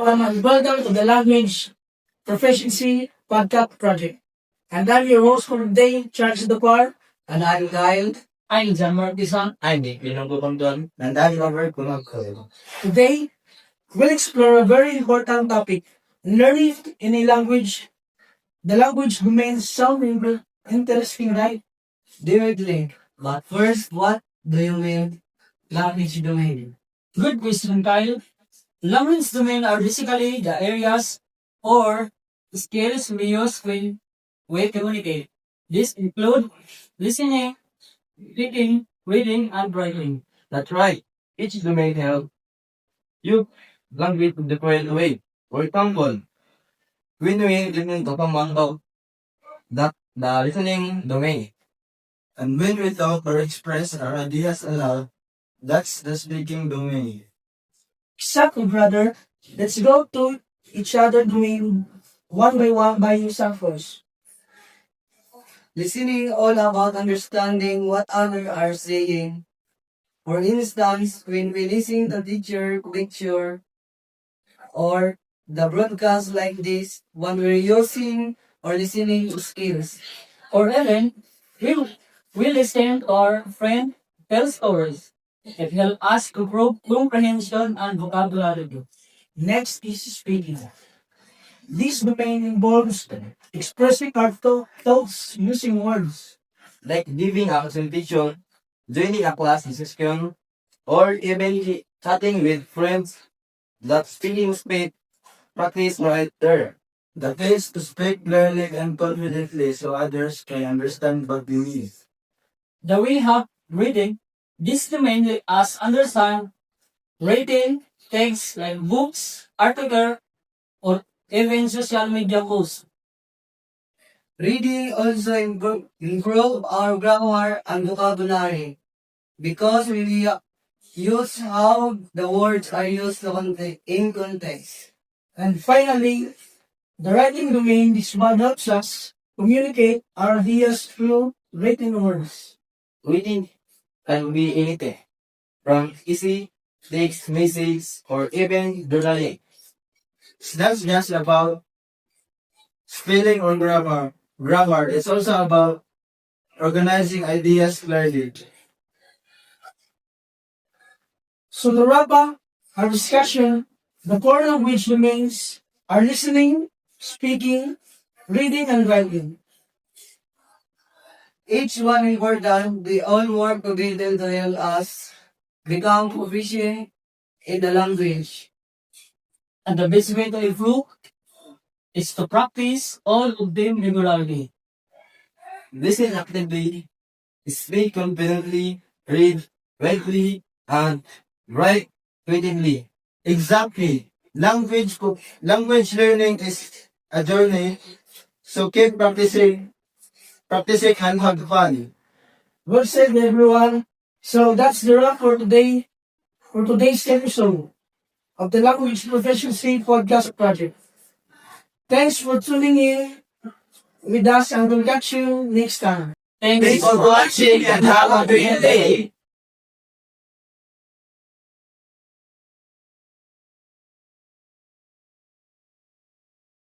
everyone, and welcome to the Language Proficiency Podcast Project. And I'm your host for today, Charles Dupar. And I'm Kyle. I'm John Marquison. I'm Nick Pinongkukondon. And I'm Robert Kumagkoy. Today, we'll explore a very important topic, learning in a language. The language domain sound interesting, right? Definitely. But first, what do you mean language domain? Good question, Kyle. Language domain are basically the areas or skills we use when we communicate. These include listening, speaking, reading, and writing. That's right. Each domain help you language in different way. For example, when we listen to someone talk, that the listening domain. And when we talk or express our ideas aloud, that's the speaking domain. Exactly, brother. Let's go to each other doing one by yourself first. Listening all about understanding what others are saying. For instance, when we listen to teacher lecture or the broadcast like this, when we're using or listening skills. Or even, we, we listen to our friend tell stories. It helps us to improve comprehension and vocabulary. Next is speaking. This domain involves expressing our thoughts using words. Like giving a presentation, joining a class discussion, or even chatting with friends. That speaking speed practice right there. The key is to speak clearly and confidently so others can understand what you mean. The way have reading, this domain let us understand reading texts like books, articles, or even social media posts. Reading also improve our grammar and vocabulary because we use how the words are used in context. And finally, the writing domain, this one helps us communicate our ideas through written words. Reading can be anything, from easy text messages or even journaling. It's not just about spelling or grammar. Grammar is also about organizing ideas clearly. So to wrap up our discussion, the core language domains are listening, speaking, reading, and writing. Each one important, they all work together to help us become proficient in the language. And the best way to improve is to practice all of them regularly. Listen actively, speak confidently, read widely, and write fluently. Exactly. Language learning is a journey, so keep practicing and have fun. Well said, everyone. So that's the wrap for today's episode of the Language Proficiency Podcast Project. Thanks for tuning in with us and we'll catch you next time. Thanks for watching and have a great day.